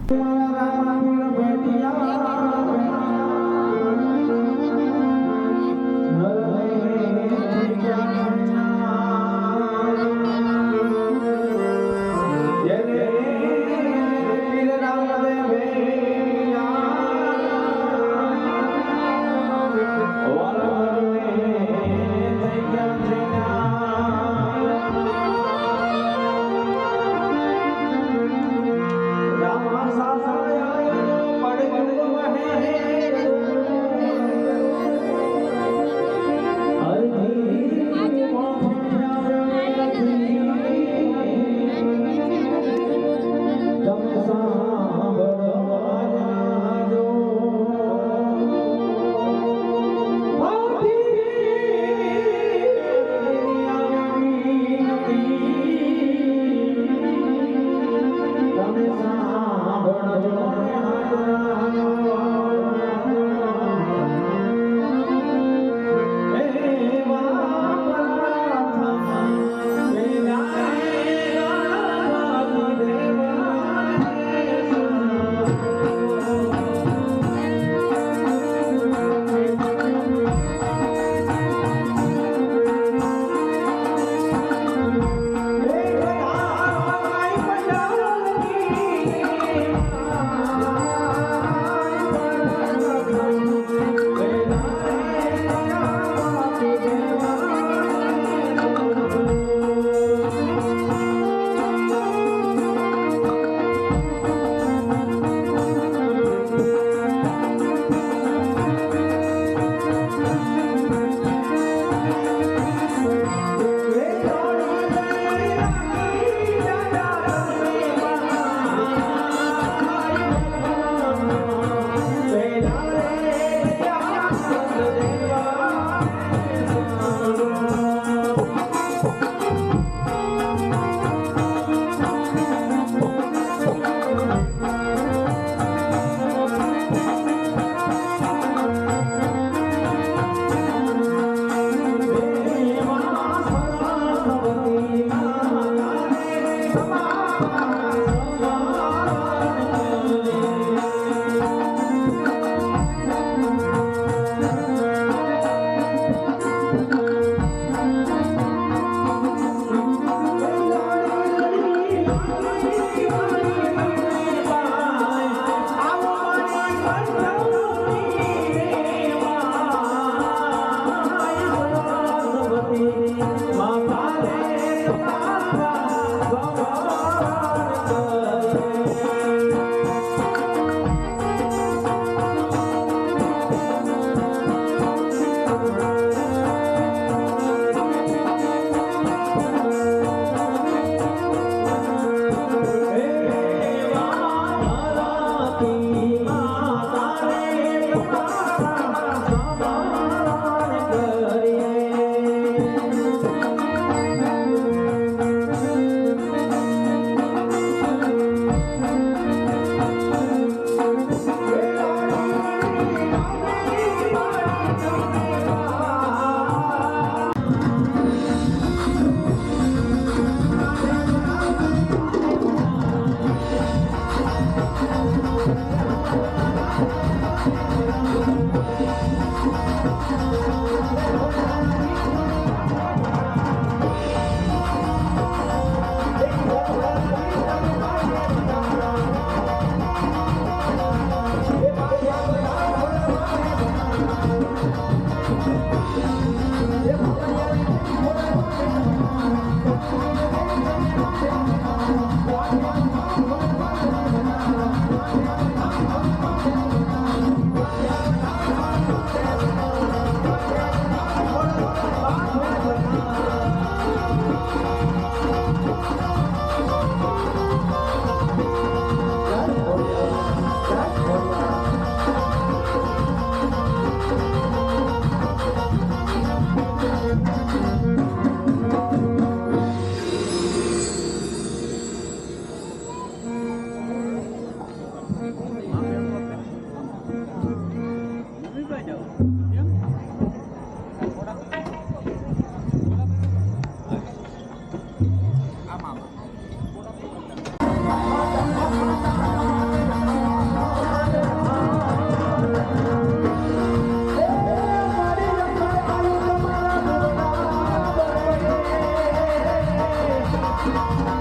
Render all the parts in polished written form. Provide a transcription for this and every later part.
Ram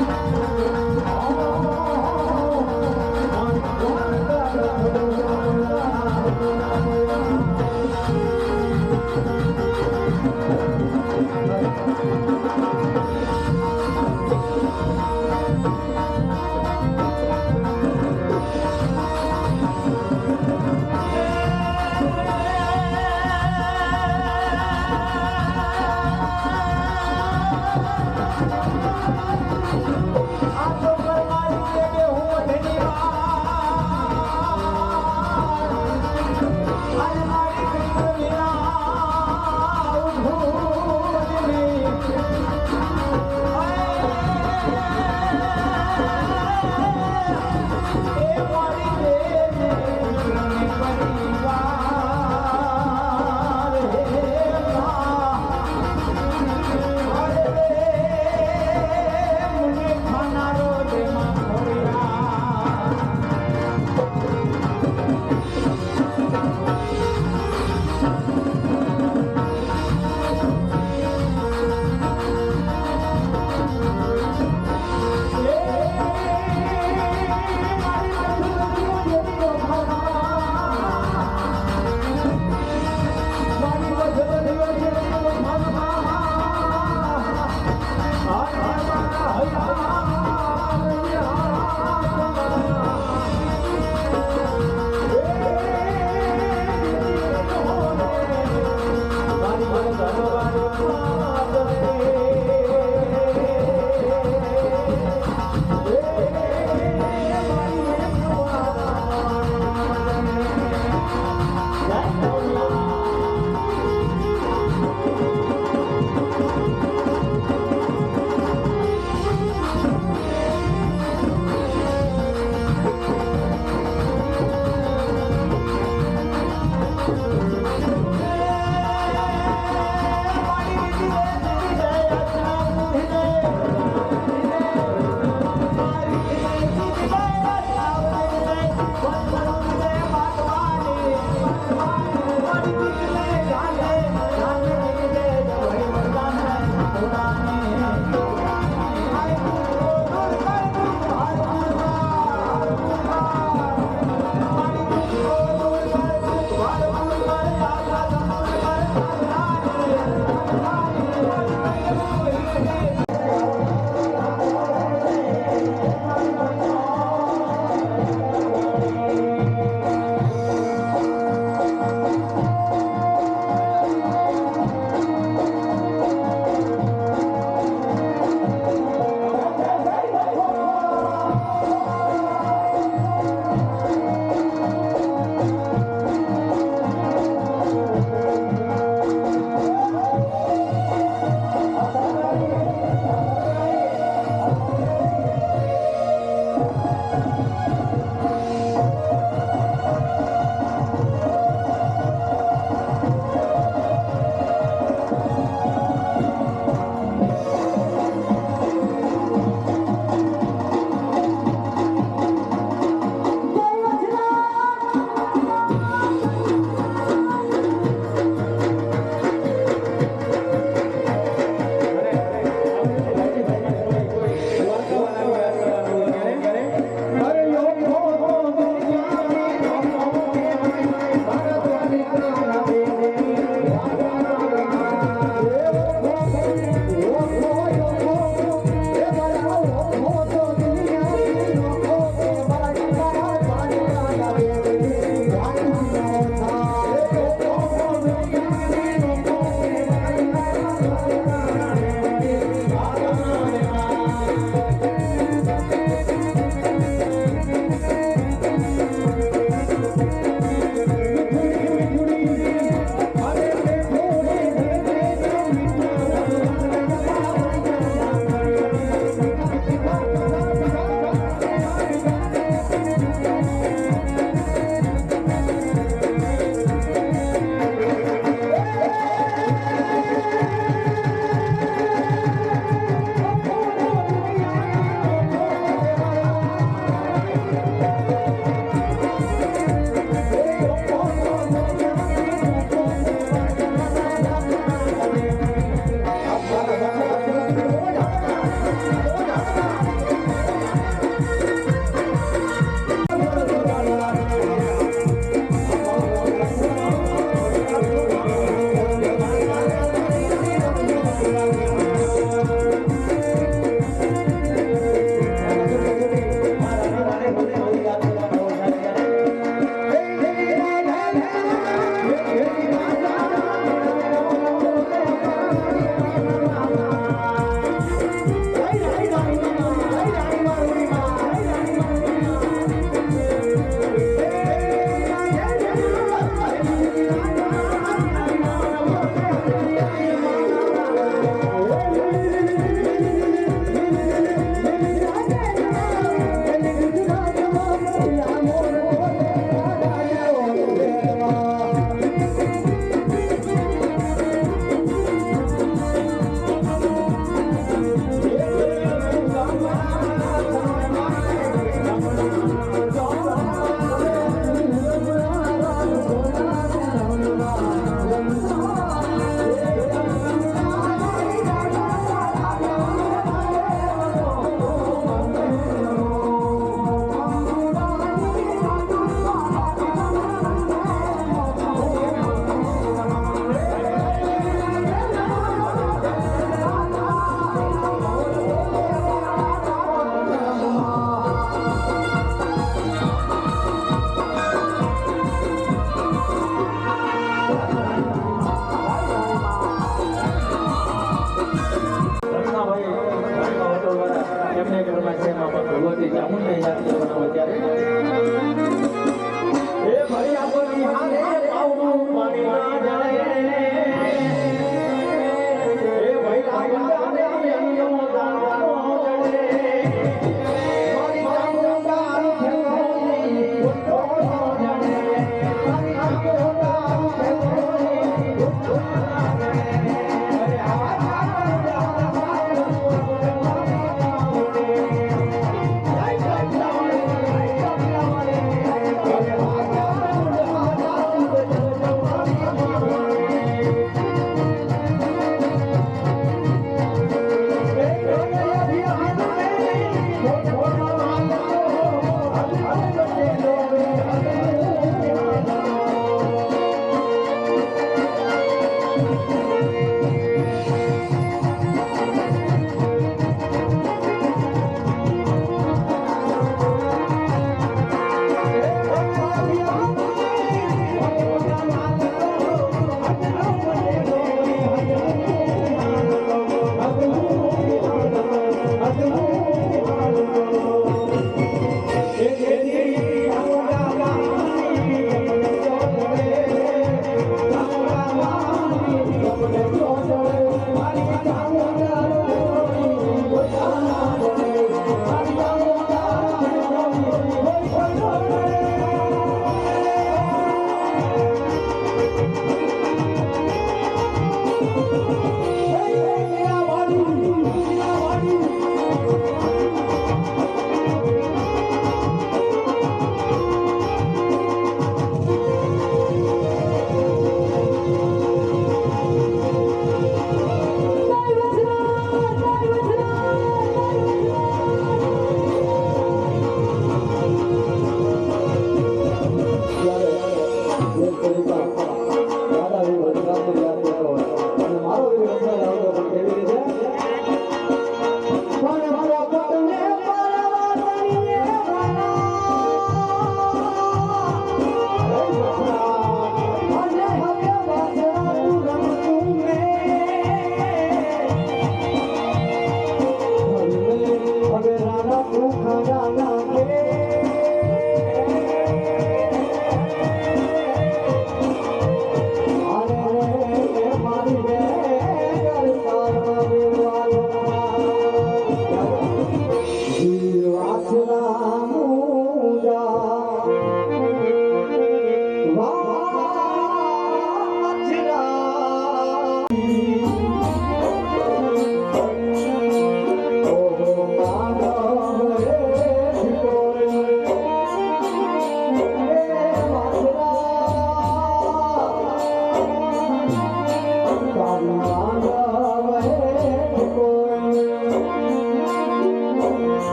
Oh, ઘરમાં છે એમાં પણ ભગવતી ચામુંડને યાદ કરવાના ત્યારે એ ભાઈ આપણી હાલે પાવડું પાણી ના જાય એ ભાઈ લાગંડાને અંગનો દાણો જડે મારી ચામુંડા ફેરવાની ઉઠો જડે મારી ચામુંડા ફેરવાની ઉઠો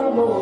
Amo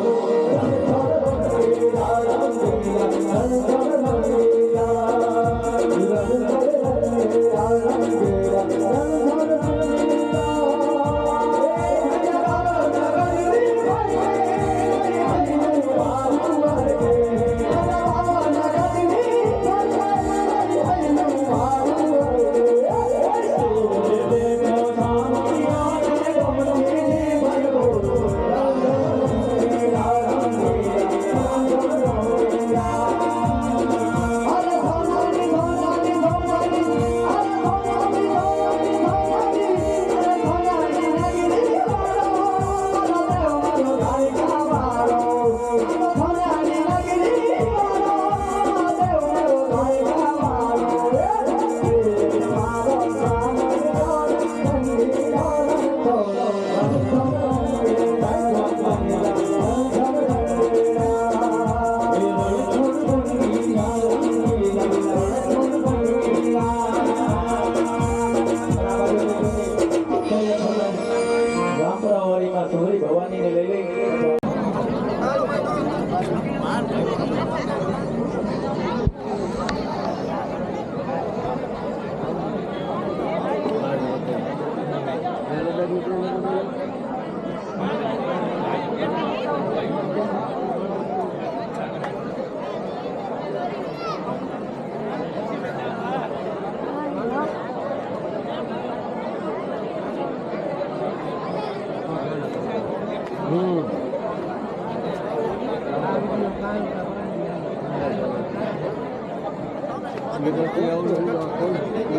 પછી આવશે વલસાડ,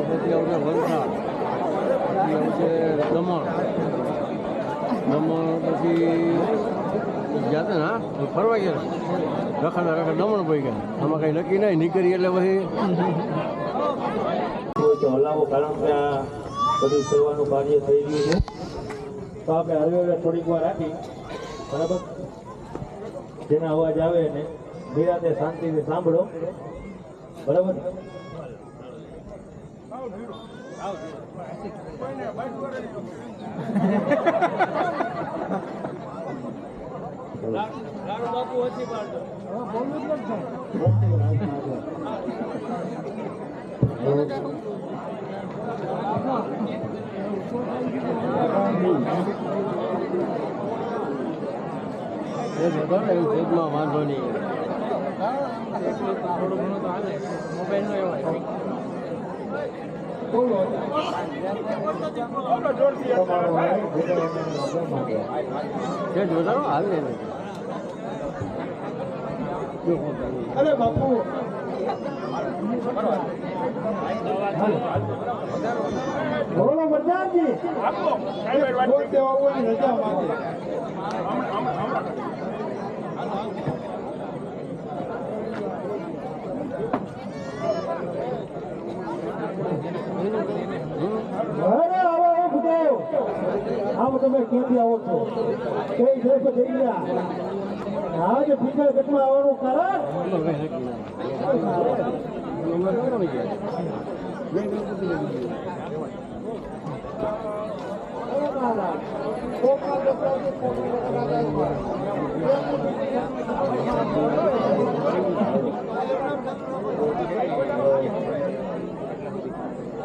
પછી આવશે દમણ, પછી ગયા હતા ને હા ફરવા ગયા રખાડા દમણ પડી ગયા. આમાં કંઈ નક્કી નહીં નીકળી એટલે પછી તો હલાવો, કારણ કે આ બધી સેવાનું કાર્ય થઈ ગયું છે. તો આપણે હળવે થોડીક વાર રાખી, બરાબર, જેના અવાજ આવે ને નિરાતે શાંતિથી સાંભળો, બરાબર. બાપુ ઓછી પાડતો વાંધો નહીં. અરે બાપુ બોલો બધાજી રજા માંગે. આવો તમે ક્યાંથી આવો છો? કઈ દેશ જઈ ગયા? આજ પીછળ ઘટમાં આવવાનું કારણ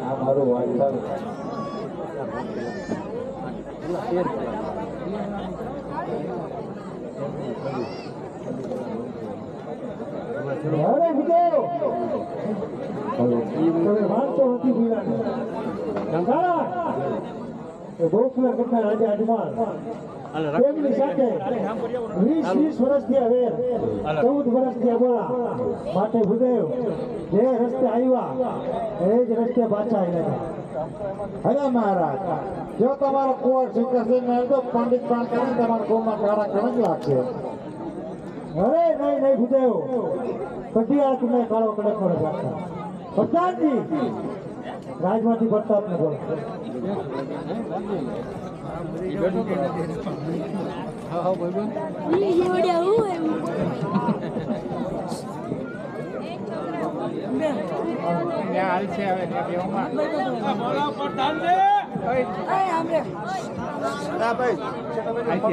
આ મારું વાંચન માનતો નથી રાજા અજમાન તેમની સાથે 20 વર્ષથી અવેર 14 વર્ષથી અબોલા માટે ભૂદેવ જે રસ્તે આવ્યા એ જ રસ્તે પાછા આવ્યા. અરે મહારાજ, જો તમારો કુંવર શ્રીકૃષ્ણ ને તો પંડિત પણ કરીને તમારા ગોમાં કાળા કણક લાગશે. અરે નહીં નહીં ભૂદેવ, બધી આ તમે કાળો કડક પડે રાખતા. પ્રતાપજી રાજમાંથી પ્રતાપ ને બોલો.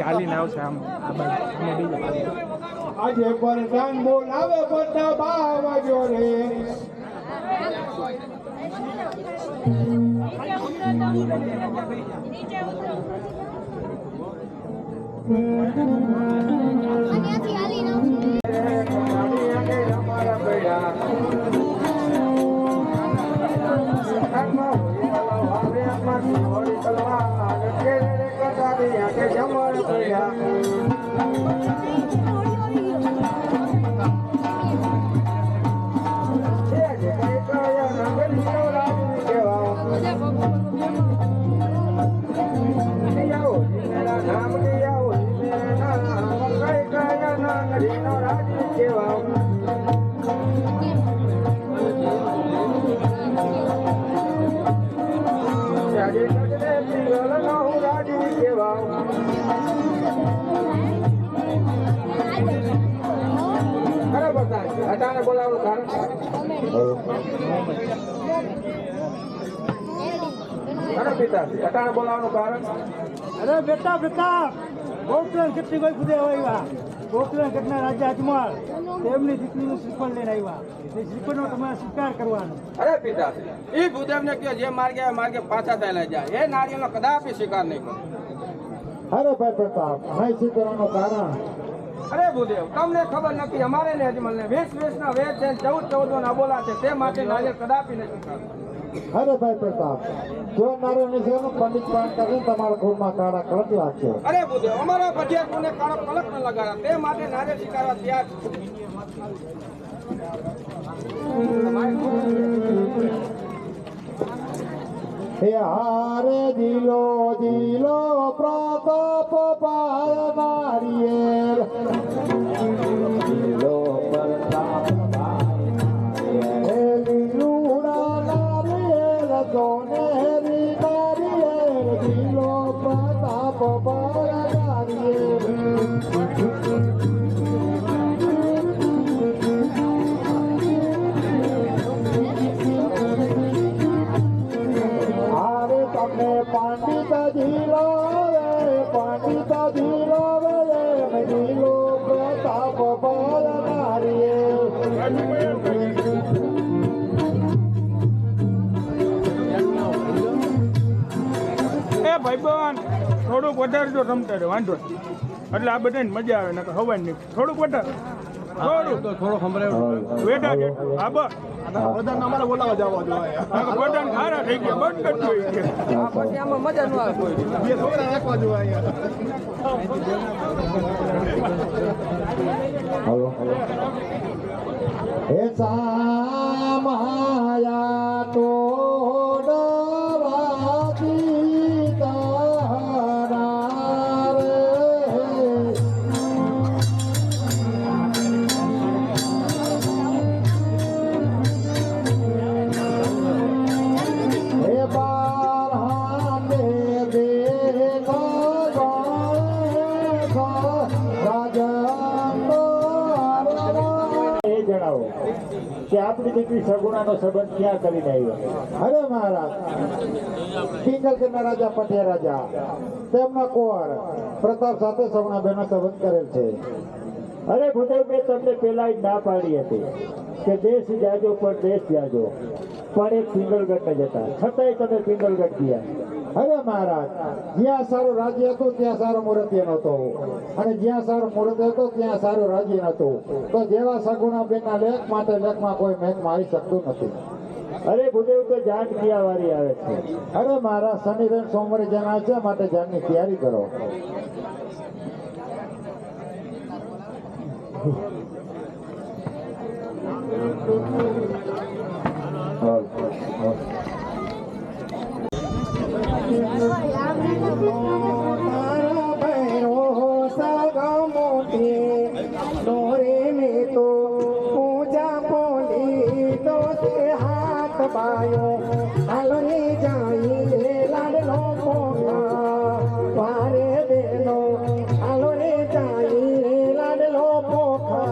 હાલીને આવશે આમ આજે પરદાન બોલાવે બધા બાવાજો રે. બોલાવવાનું કારણ અરે બેટા પ્રતાપ, ગોકુળ કેટલી કોઈ ખુદે આવ્યા. ગોકુળ કેટલા રાજા અજમાલ તેમની દીકરીનું શ્રીફળ લઈને આવ્યા. એ શ્રીફળનો તમારે સ્વીકાર કરવાનો. અરે પિતા, એ ભૂદેવને કહો જે માર્ગે પાછા ચાલ્યા જાય એ નારીઓનો કદાપી સ્વીકાર નહીં કરો. અરે ભાઈ પ્રતાપ, નહીં સ્વીકારવાનું કારણ અરે ભૂદેવ, તમને ખબર નથી અમારે ને અજમલ ને 20 ના વેદ છે, 14 ના અબોલા છે, તે માટે નારિયેળ કદાપી નથી સ્વીકારવું. અરે ભાઈ પ્રતાપ, જો નારો નિશાનો પંડિત પણ કરીને તમારા ગોમાં કાળા કળક લાગશે. અરે ભૂદેવ, અમારા ભજીયા કોને કાળો કલક ન લગાડ્યા, તે માટે નારિયેળ સ્વીકારવા તૈયાર છું. હે હારે દિલો દિલો પ્રતાપ પાય નારિયેલ દિલો પ્રતાપ હે લીલુડા નારિયેલ સોનેરી નારિયેલ દિલો પ્રતાપ પાય નારિયેલ પંડિત જીલો જીલો પ્રતાપ બળ એ ભાઈબંધ થોડુંક વધારે જો રમતા રહે વાંધો નહીં. એટલે આ બધાને મજા આવે નકર હવાય નહીં. થોડુંક વધારે થોડો સંભળાય વેઠા છે હા બસ અમારે બોલાવા જવા જોઈએ બધાને ખારા થઈ ગયા બંધ કરી ગયા પછી આમાં મજા ન આવે કોઈ છોકરા રાખવા જોઈએ હે સામાયા તો ડરાતી તારા રે હે બારહાને દેખો જણાવો કે આપણી દીકરી સગુણાનો સંબંધ ક્યાં કરીને આવ્યો? અરે મહારાજ, પિંગલ કે રાજા પટે રાજા તેમના કુંવર પ્રતાપ સાથે સગુણાબેનનો સંબંધ કરેલ છે. અરે ભૂદેવ, મેં તમને પેલા જ ના પાડી હતી કે દેશ જાજો પણ દેશ જાજો, પણ એક પિંગલગઢ ન જતા, છતાંય તમે પિંગલગઢ ગયા. અરે મહારાજ, જ્યાં સારું રાજ્ય હતું ત્યાં સારો મુહૂર્ત નહોતો, અને જ્યાં સારું મુહૂર્ત હતું ત્યાં સારું રાજ્ય નહોતું. તો જેવા સગુણાબેનના લેખ માટે લેખમાં કોઈ મેઘમાં આવી શકતું નથી. અરે ભૂદેવ, તો જાન ક્યાં વારી આવે છે? અરે મહારાજ, શનિદેવ સોમવારે જાન આવે છે, માટે જાનની તૈયારી કરો. डोरे में तो पूजा पोली तो से हाथ बायो हालो रे जाई लाडलो पोखा वारे देनो हालो रे जाई लाडलो पोखा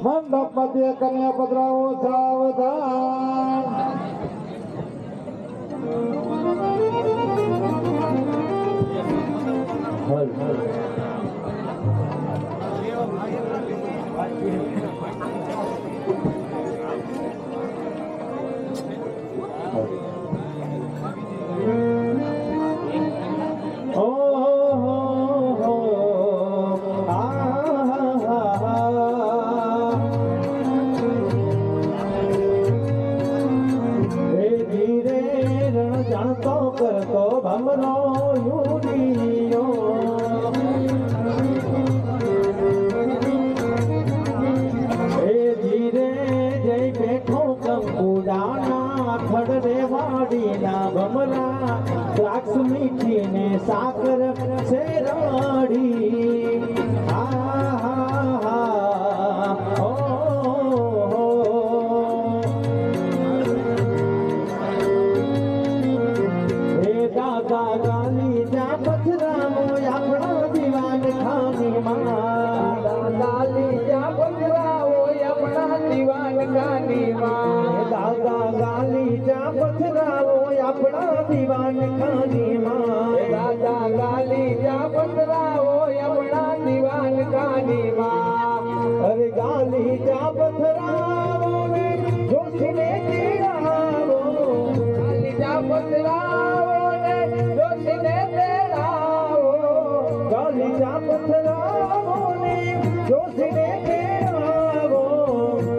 મંડપ મધ્ય કન્યા પધરાવો, સાવધાન. કરતો ભમરો યુડિયો એ ધીરે જઈ બેઠો કંકુડાના ખડરે વાડીના ભમરા દ્રાક્ષ મીઠી ને સાકર શેરડી દાદા ગાલી જા પથરાવો આપણા દીવાન ખાનીમાં રાજા ગાલી જા પથરાવો આપણા દીવાન ખાનીમાં અરે ગાલી જા પથરાવો ને જોશીને તેડાવો ગાલી જા પથરાવો ને જોશીને તેડાવો ગાલી જા પથરાવો ને જોશીને તેડાવો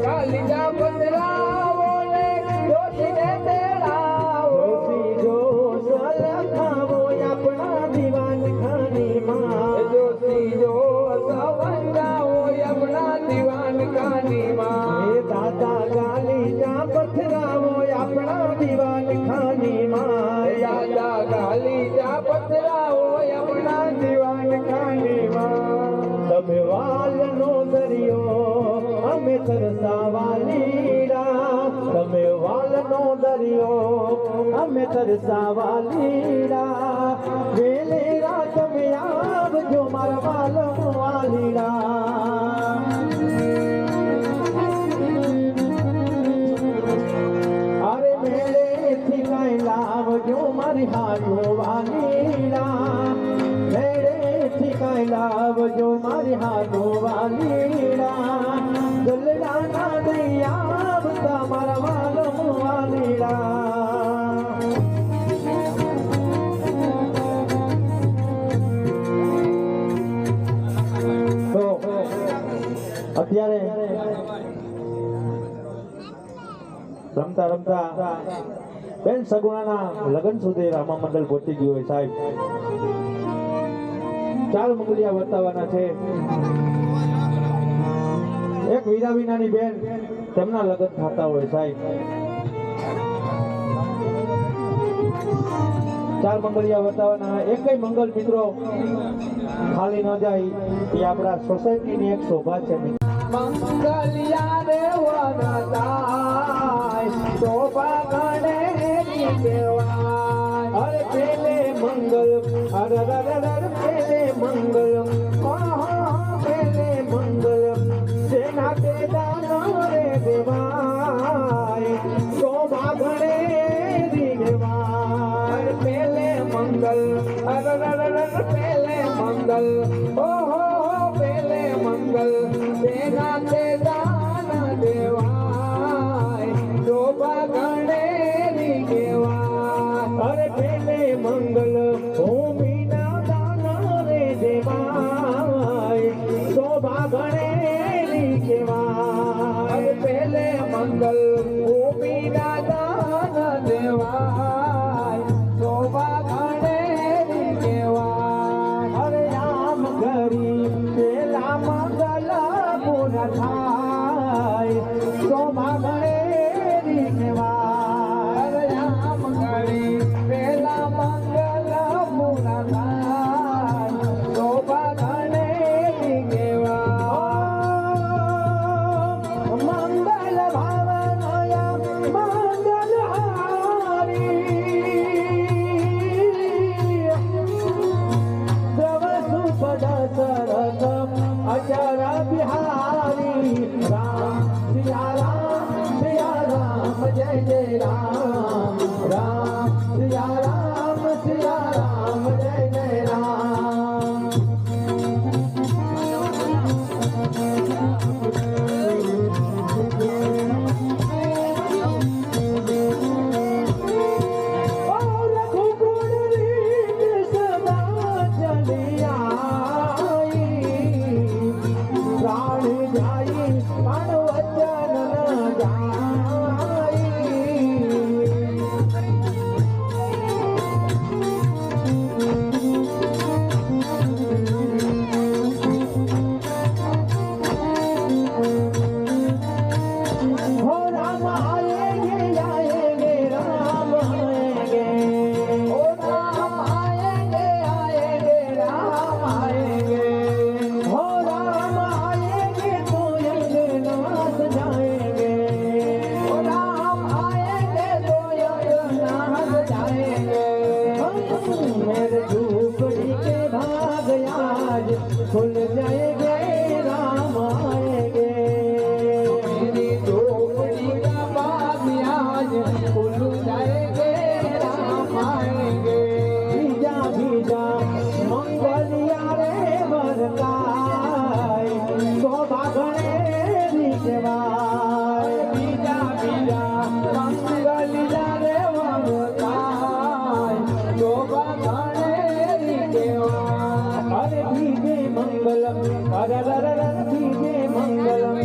ગાલી જા પથરાવો ને જોશીને તેડાવો જોશી જોશ લખાવો આપણા દીવાન ખાનીમાં જોશી જોશ વંદાવો આપણા દીવાન ખાનીમાં હે દાદા ગાલી જા પથરાવો આપણા દીવાન ખાનીમાં દાદા ગાલી જા પથરાવો આપણા દીવાન ખાનીમાં તમે વાલનો દરિયો અમે તરસાવાલીડા તમે વાલનો દરિયો અમે તરસાવાલીડા વેલેરા તમે આવજો મારા વાલનો વાલીડા અરે મેળેથી કાંઈ લાવજો મારી હાલો વાલીડા મેળેથી કાંઈ લાવજો મારી હાલો વાલીડા દલડાના દઈ આવતા મારા વાલો વાલીડા તો અત્યારે રમતા રમતા બેન સગુણાના લગ્ન સુધી રામા મંડળ પહોંચી ગયું હોય સાહેબ 4 મંગલિયા વર્તાવાના છે એક વીરા વિનાની બેન તેમના લગ્ન થતા હોય સાહેબ 4 મંગલિયા વર્તાવાના એકય મંગલ મિત્રો ખાલી ન જાય એ આપણા સોસાયટીની એક શોભા છે મંગલિયા રે વનદાય શોભા ગણે દેવાય અરે પેલે મંગલ અરે પેલે મંગલ પેલે મંગલ સેના તે દાન રે દેવાય શોભા ગણે દેવાય પેલે મંગલ અરે પેલે મંગલ ઓહો પેલે મંગલ સેના તે દાન દેવાય શોભા ગણે દેવાય અરે પેલે મંગલ ભૂમિના દાન રે દેવાય શોભા ગણે કેવાય પેલે મંગલ ભૂમિના દાન દેવાય શોભા ગણે કેવાય અરે આમ કરી પેલા મંગલ પૂર્ણ થાય શોભા ગણે કેવાય અરે આમ કરી પેલા મંગલ પૂર્ણ થાય શોભા ગણે કેવાય મંગલ ભાવનયા મંગલ હારી દ્રવ સુપદ સરસ અચર બિહારી ગણેરી કહેવાય બીજા બીજા મંગલિયા રે વંગાય શોભા ગણેરી કહેવાય અરે બીજે મંગલમ બીજે મંગલમ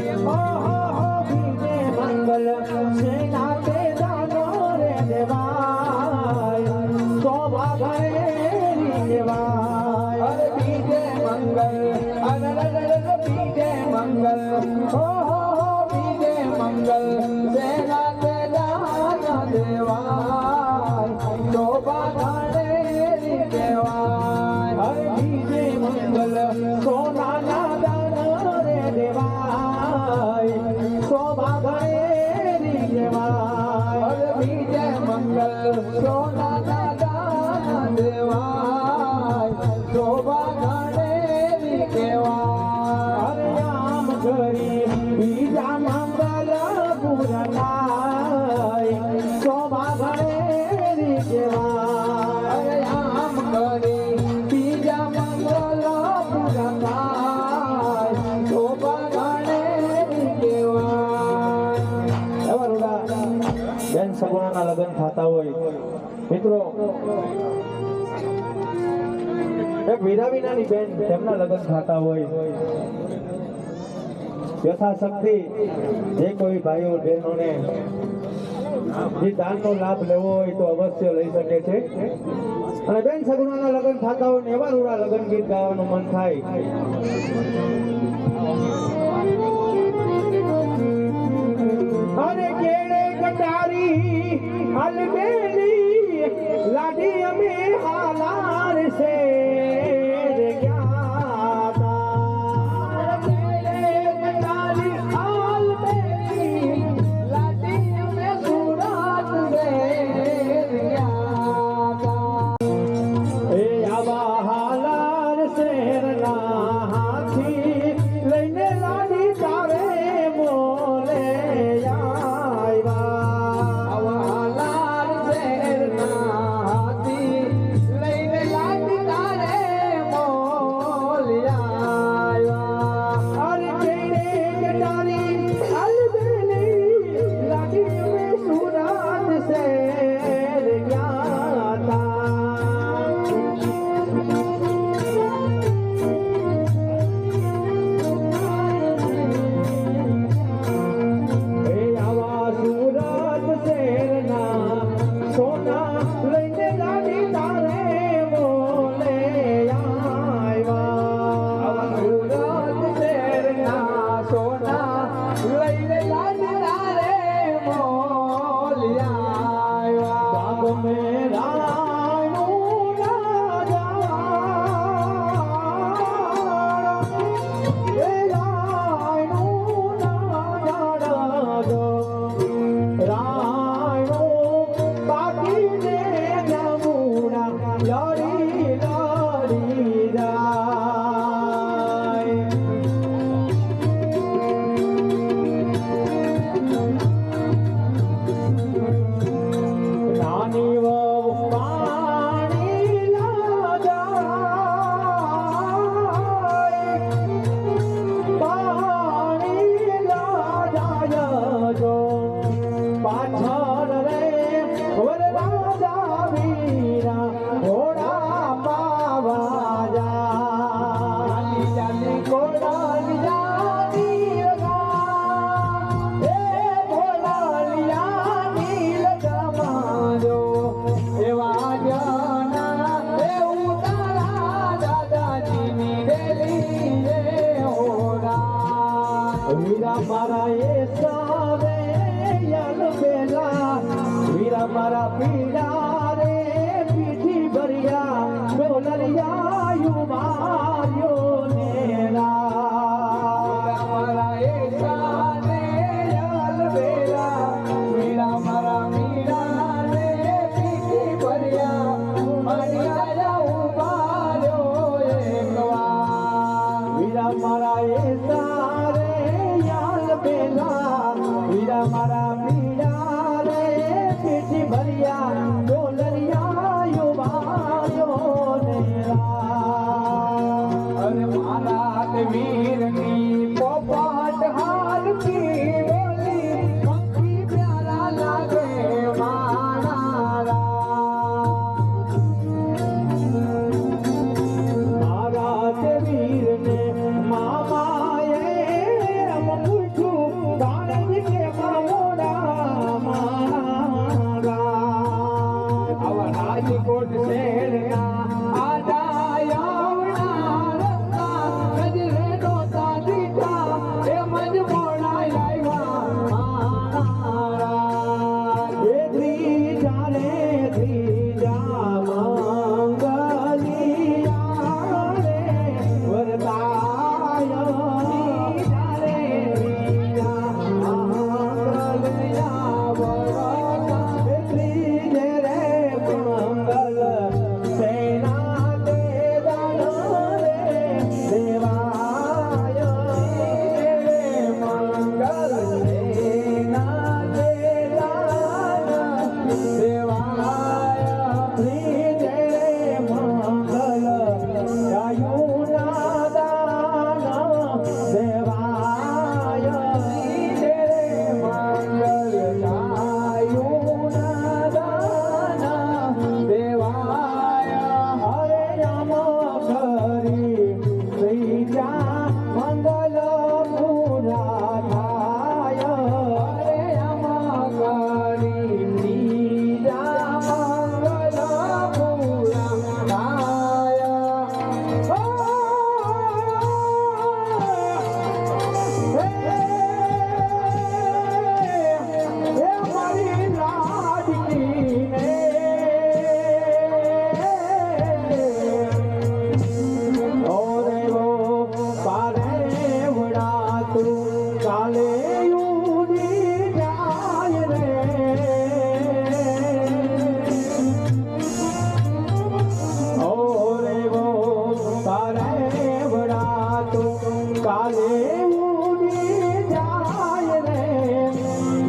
બીજે મંગલમ સેના તે દાનો રે દેવાય શોભા ગણેરી કહેવાય અરે બીજે મંગલ બીજે મંગલ બીજે મંગલ સેના તે દાનો દેવાય શોભા ગણેરી કહેવાય અરે બીજે મંગલ સોનાના દાન રે દેવાય શોભા ગણેરી કહેવાય અરે બીજે મંગલ સોનાના દાન દેવાય શોભા ગણેરી કહેવાય અરે આમ કરી બીજા મંગલ પૂરનાય શોભા ગણેરી કહેવાય અરે આમ કરી બીજા મંગલ પૂરનાય શોભા ગણેરી કહેવાય બેન સગુણાના લગ્ન થતા હોય મિત્રો એક વીરાવીનાની બેન તેમના લગ્ન થતા હોય યથાશક્તિ જે કોઈ ભાઈઓ બહેનોને જે દાનનો લાભ લેવો હોય તો અવશ્ય લઈ શકે છે અને બેન સગુણાના લગ્ન થતા હોય ને એવા રૂડા લગ્ન ગીત ગાવાનું મન થાય અરે કેળે કટારી હલબેલી લાડી અમે હાલાર છે વીરા મારા એ સાવે યાલ પેલા વીરા મારા પીડા રે પીઠી ભરિયા ડોલરિયા યુ માર્યો નેરા મારા એ સાવે યાલ પેલા વીરા મારા પીડા રે પીઠી ભરિયા ડોલરિયા ઉભાર્યો એકવાર વીરા મારા એ સારે વીરા મારા પીડા રે પીઠી ભરિયા ડોલરિયા યુ માર્યો નેરા કાલે ઉડી જાય રે ઓરે વો તારે વડા તો કાલે ઉડી જાય રે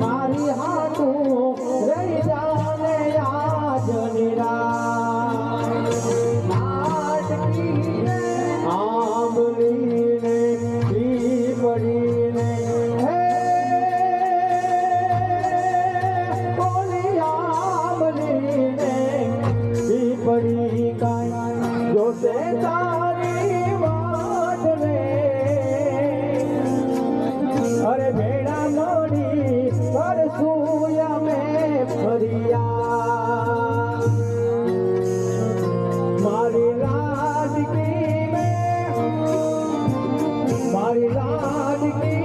મારી હાટું રહી જાને આજ નિરાશ નાટકીને આંબલીને પીપળીને હે બોલી આંબલીને પીપળી કાંઈ જોશે તારી વાટ રે અરે ભેડા મળી પરસું અમે ફરિયા મારી લાડકી મારી લાડકી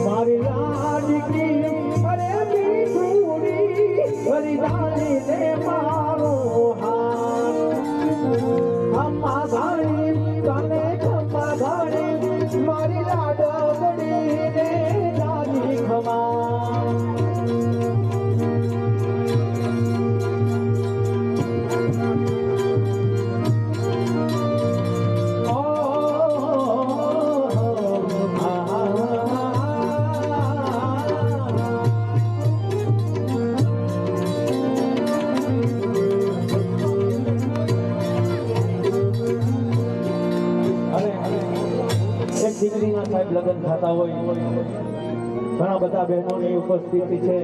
મારી લાડકી અરે મીઠુડી વરિદાની ને મારો હાથ અમ્મા ઘાણી તને ખમ્મા ઘાણી મારી લાડકડી ને દાદી ખમા દીકરીના સાહેબ લગ્ન થતા હોય ઘણા બધા બહેનોની ઉપસ્થિતિ છે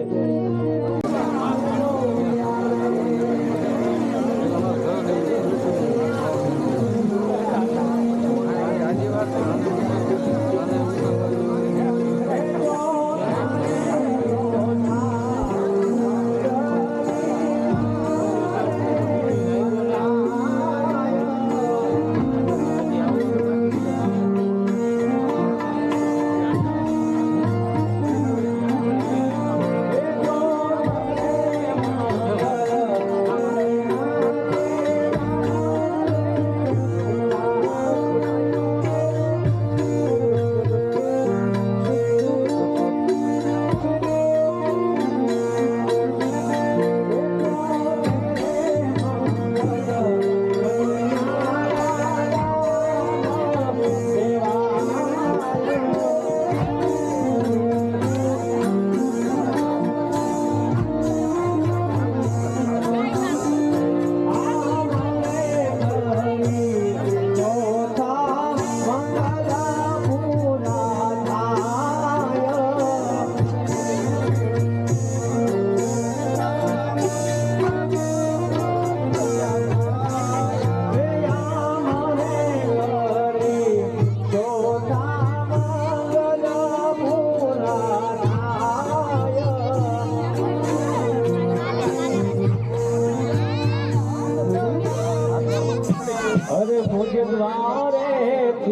અરે મુજે દ્વારેથી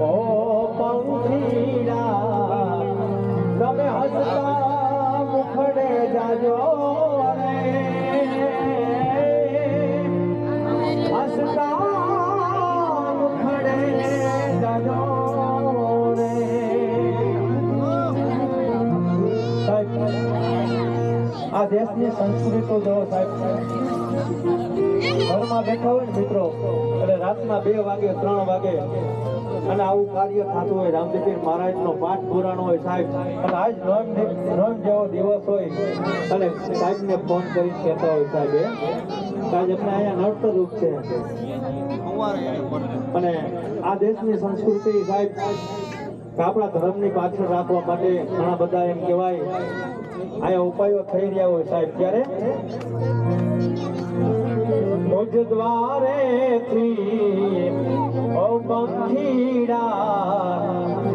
ઓ પંખીડા તમે હસતા મુખડે જાજો રે હસતા મુખડે જાજો રે આ દેશની સંસ્કૃતિ તો જો સાહેબ ઘરમાં બેઠા હોય ને મિત્રો એટલે રાતના 2 વાગે 3 વાગે અને આવું કાર્ય થતું હોય રામદેવપીર મહારાજનો પાઠ પુરાણો હોય સાહેબ અને આજ નોમ જેવો દિવસ હોય અને સાહેબને ફોન કરી કહેતા હોય સાહેબ આજ અમને અહીંયા નડતર રૂપ છે અને આ દેશની સંસ્કૃતિ સાહેબ આપણા ધર્મની પાછળ રાખવા માટે ઘણા બધા એમ કહેવાય આયા ઉપાયો થઈ રહ્યા હોય સાહેબ ત્યારે મુજ દ્વારેથી ઓ પંખીડા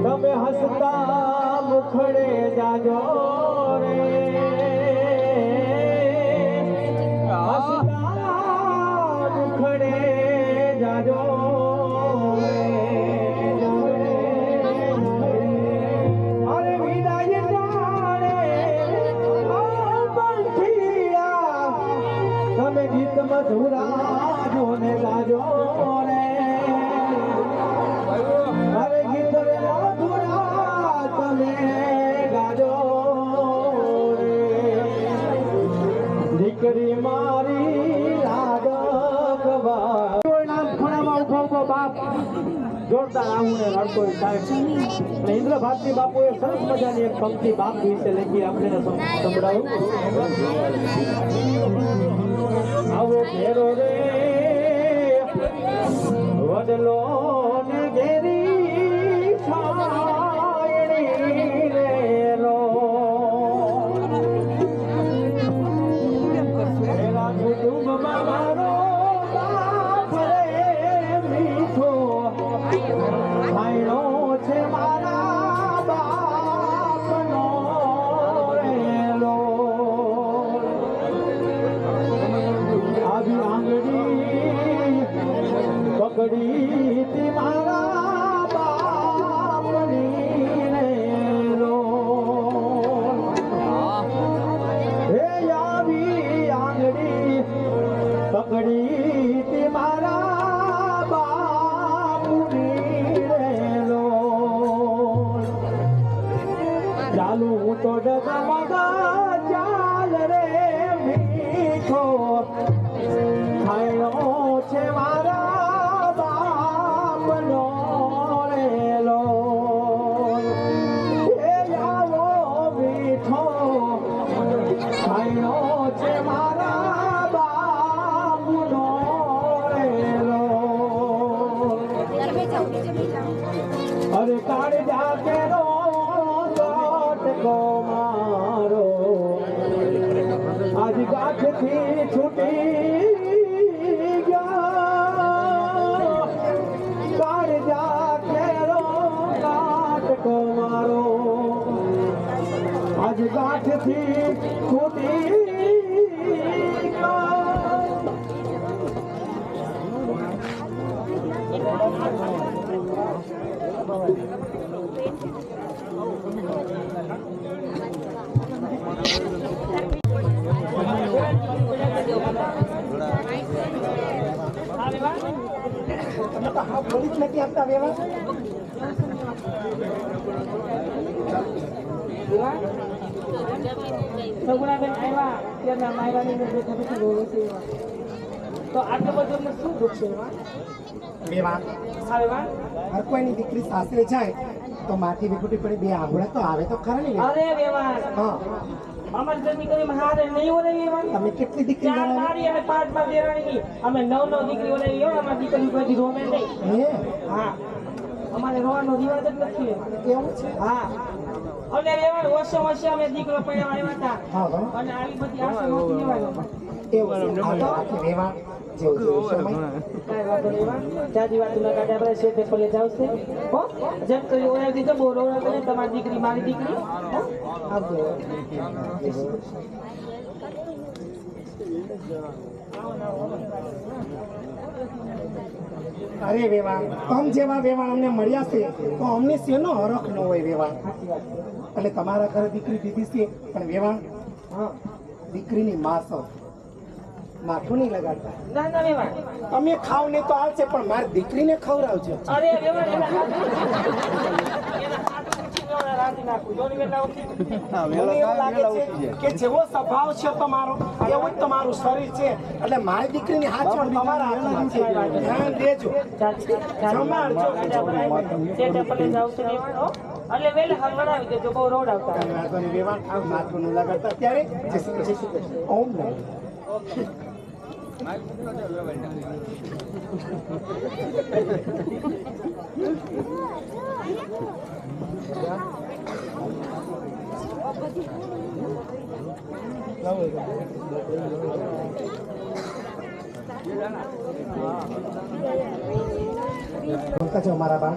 તમે હસતા મુખડે જાજો રે હસતા મુખડે જાજો અરે વિદાય જાણે તમે ગીત મધુરા જોને ગાજો રે જોરદાર આવું ને રડતો સાહેબ અને ઇન્દ્ર ભારતી બાપુએ સરસ મજાની એક પંક્તિ બાપ વિશે લખી આપણે સંભળાવું. આવો ઘેરો રે વડલો ને ઘેરી છાયડી રે રો એવા કુટુંબમાં મારો બાપ રે મીઠો ભાઈનો છે મારા બાપનો રેલો આવી આંગળી પકડી તી મારા બાપની રેલો હે આવી આંગળી પકડી તી મારા બાપની રેલો ચાલુ હું તો ડગમગા ચાલ રે મીઠો ખાયો છે મારા બાપનો રેલો એ આવો મીઠો ખાયો છે મારા બાપનો રેલો અરે કાળ જાકે રો મારો આજ ગાંઠથી છૂટી ગયા કાળજા કેરો કાટકો મારો આજ ગાંઠથી છૂટી ગયા પોલીસ નથી આપતા વેવા સગુણાબેન આવ્યા ત્યારના માયવાની નજર થતી ગયો છે તો આટલો બધો અમને શું દુઃખ છે વેવા આવ્યા હર કોઈની દીકરી સાસરે જાય તો માથી વિકુટી પડી બે આંગળે તો આવે તો ખરા ને અરે વેવા હા અમારી ઘરની કરી હારે નહીં ઓલે વેવા તમે કેટલી દીકરી ચાર બનાવી મારી અને પાંચ માં દેરાણી અમે નવ દીકરી ઓલે ગયો અમારી દીકરી કોઈ રોમે નહીં હે હા અમારે રોવાનો રિવાજ જ નથી એવું છે હા અને રેવાડ વર્ષો વર્ષે અમે દીકરો પડ્યા આવ્યા હતા હા હા અને આવી બધી આશા નહોતી લેવાય એવું છે આ તો આખી વેવા જેવું જેવું સમય કાંઈ વાંધો નહીં વા જાજી વાત ના કાઢે આપણે શેઠે પલે જાવશે હો જેમ કરી ઓળખ દીધો બોલો ઓળખ કરે તમારી દીકરી મારી દીકરી હો આવજો અરે વેવા તમ જેવા વેવા અમને મળ્યા છે તો અમને શેનો હરખ ન હોય વેવા એટલે તમારા ઘરે દીકરી દીધી છે પણ વેવા હા દીકરીની માં છો માથું નહીં લગાડતા ના ના વેવા તમે ખાવ ને તો આવશે પણ મારી દીકરીને ખવડાવજો અરે વેવા એના રાજી નાખું જોની વેલા મને એવું લાગે છે કે જેવો સ્વભાવ છે તમારો એવું જ તમારું શરીર છે એટલે મારી દીકરીની હાચવણ તમારા હાથમાં છે ધ્યાન દેજો સંભાળજો શેઠે પલે જાવશે વેવા હો એટલે વેલે હરવડાવી દેજો બહુ રોડ આવતા કાંઈ વાંધો નહીં વેવાણ માથું ન લગાડતા ત્યારે જય શ્રી કૃષ્ણ ઓમ નમઃ બોલતા જાઓ મારા બા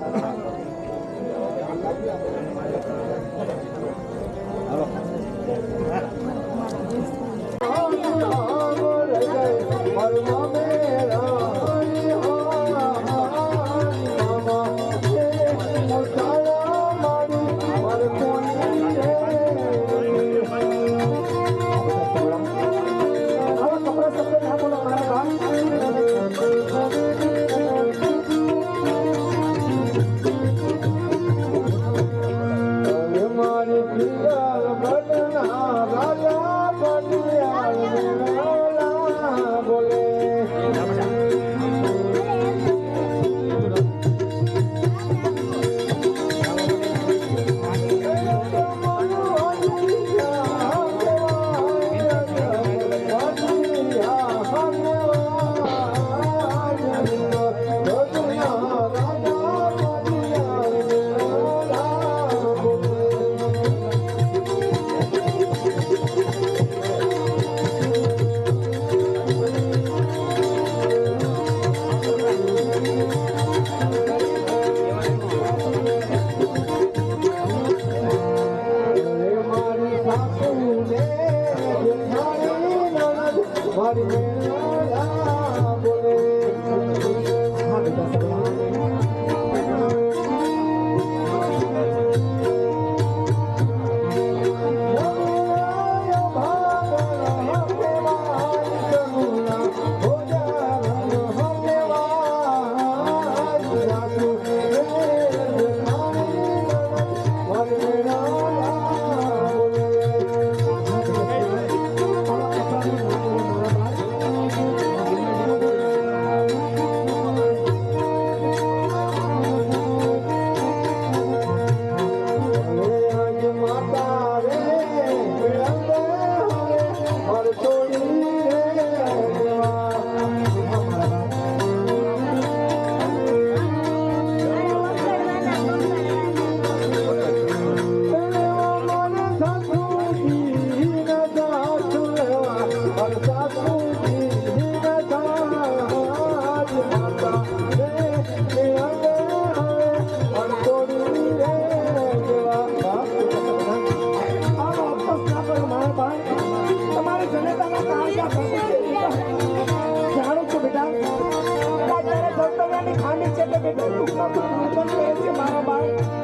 બાળ